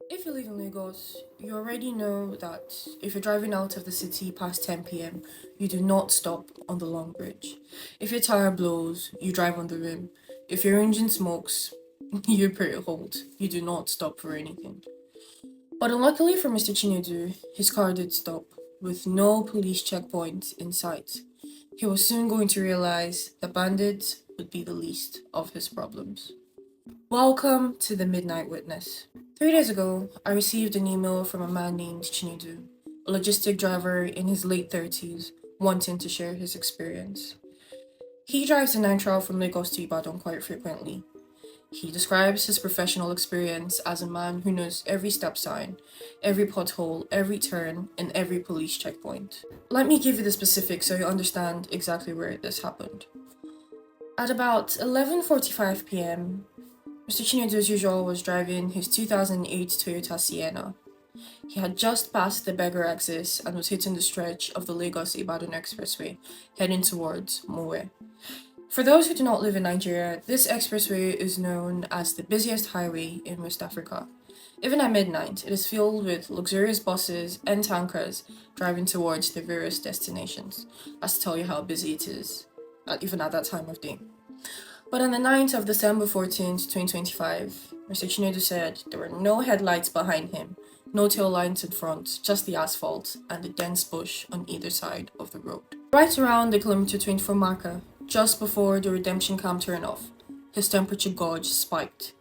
If you live in Lagos, you already know that if you're driving out of the city past 10 p.m., you do not stop on the long bridge. If your tire blows, you drive on the rim. If your engine smokes, you put it hold. You do not stop for anything. But unluckily for Mr. Chinedu, his car did stop, with no police checkpoint in sight. He was soon going to realize that bandits would be the least of his problems. Welcome to the Midnight Witness. 3 days ago, I received an email from a man named Chinedu, a logistic driver in his late 30s, wanting to share his experience. He drives the Nitro from Lagos to Ibadan quite frequently. He describes his professional experience as a man who knows every stop sign, every pothole, every turn, and every police checkpoint. Let me give you the specifics so you understand exactly where this happened. At about 11:45 p.m., Mr. Chinedu, as usual, was driving his 2008 Toyota Sienna. He had just passed the beggar axis and was hitting the stretch of the Lagos-Ibadan Expressway, heading towards Mowe. For those who do not live in Nigeria, this expressway is known as the busiest highway in West Africa. Even at midnight, it is filled with luxurious buses and tankers driving towards their various destinations. That's to tell you how busy it is, even at that time of day. But on the night of December 14th, 2025, Mr. Chinedu said there were no headlights behind him, no tail lights in front, just the asphalt and the dense bush on either side of the road. Right around the kilometer 24 marker, just before the redemption cam turned off, his temperature gauge spiked.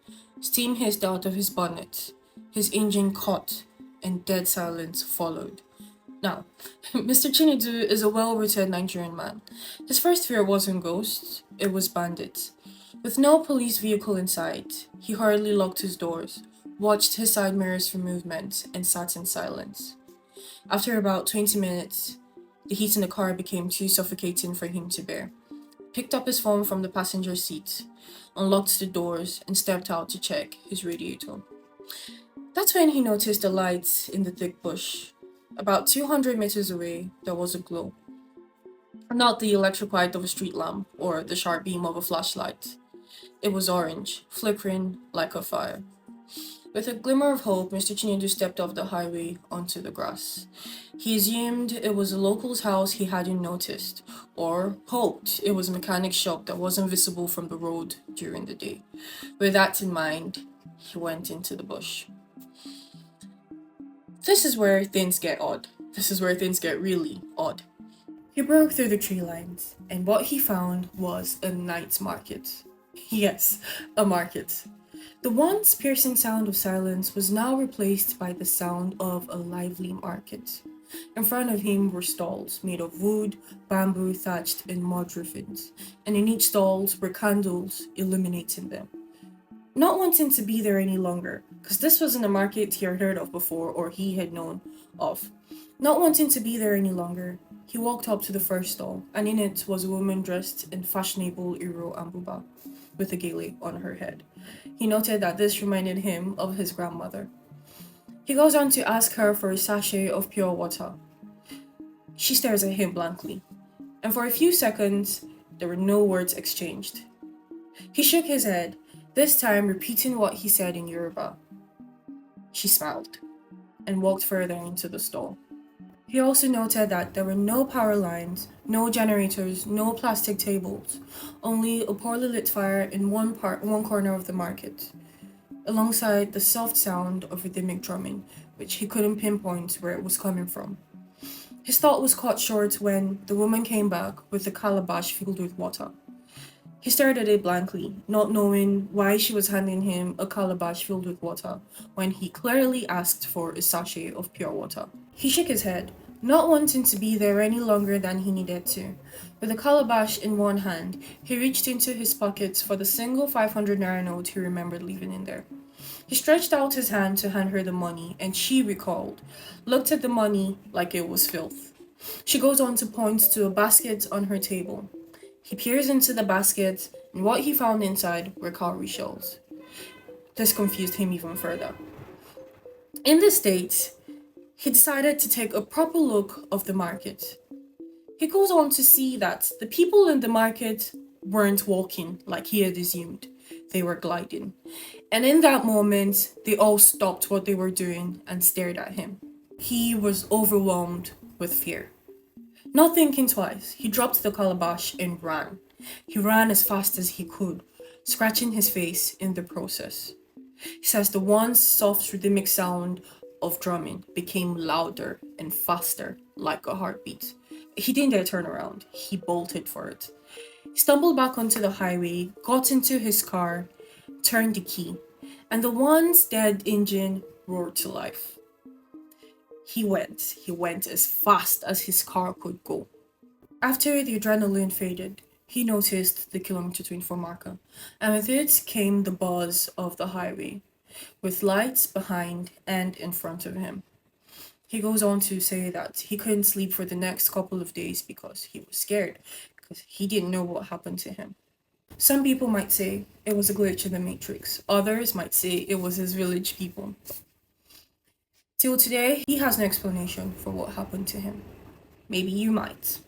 Steam hissed out of his bonnet, his engine caught, and dead silence followed. Now, Mr. Chinedu is a well-rooted Nigerian man. His first fear wasn't ghosts, it was bandits. With no police vehicle in sight, he hurriedly locked his doors, watched his side mirrors for movement, and sat in silence. After about 20 minutes, the heat in the car became too suffocating for him to bear. Picked up his phone from the passenger seat, unlocked the doors, and stepped out to check his radiator. That's when he noticed a light in the thick bush. About 200 meters away, there was a glow. Not the electric light of a street lamp or the sharp beam of a flashlight. It was orange, flickering like a fire. With a glimmer of hope, Mr. Chinedu stepped off the highway onto the grass. He assumed it was a local's house he hadn't noticed, or hoped it was a mechanic's shop that wasn't visible from the road during the day. With that in mind, he went into the bush. This is where things get odd. This is where things get really odd. He broke through the tree lines, and what he found was a night market. Yes, a market. The once piercing sound of silence was now replaced by the sound of a lively market. In front of him were stalls made of wood, bamboo thatched, and mud roofings, and in each stalls were candles illuminating them. Not wanting to be there any longer, because this wasn't a market he had heard of before or he had known of. Not wanting to be there any longer, he walked up to the first stall, and in it was a woman dressed in fashionable Iro and Buba, with a gele on her head. He noted that this reminded him of his grandmother. He goes on to ask her for a sachet of pure water. She stares at him blankly, and for a few seconds, there were no words exchanged. He shook his head, this time repeating what he said in Yoruba. She smiled and walked further into the stall. He also noted that there were no power lines, no generators, no plastic tables, only a poorly lit fire in one corner of the market, alongside the soft sound of rhythmic drumming, which he couldn't pinpoint where it was coming from. His thought was cut short when the woman came back with a calabash filled with water. He stared at it blankly, not knowing why she was handing him a calabash filled with water when he clearly asked for a sachet of pure water. He shook his head, not wanting to be there any longer than he needed to. With the calabash in one hand, he reached into his pockets for the single 500 naira note he remembered leaving in there. He stretched out his hand to hand her the money, and she recalled, looked at the money like it was filth. She goes on to point to a basket on her table. He peers into the basket, and what he found inside were cowrie shells. This confused him even further. In the States, he decided to take a proper look of the market. He goes on to see that the people in the market weren't walking like he had assumed. they were gliding. And in that moment, they all stopped what they were doing and stared at him. He was overwhelmed with fear. Not thinking twice, he dropped the calabash and ran. He ran as fast as he could, scratching his face in the process. He says the once soft rhythmic sound of drumming became louder and faster, like a heartbeat. He didn't dare turn around, he bolted for it. He stumbled back onto the highway, got into his car, turned the key, and the once dead engine roared to life. He went as fast as his car could go. After the adrenaline faded, he noticed the kilometer 24 marker, and with it came the buzz of the highway, with lights behind and in front of him. He goes on to say that he couldn't sleep for the next couple of days because he was scared, because he didn't know what happened to him. Some people might say it was a glitch in the Matrix, others might say it was his village people. Till today, he has no explanation for what happened to him. Maybe you might.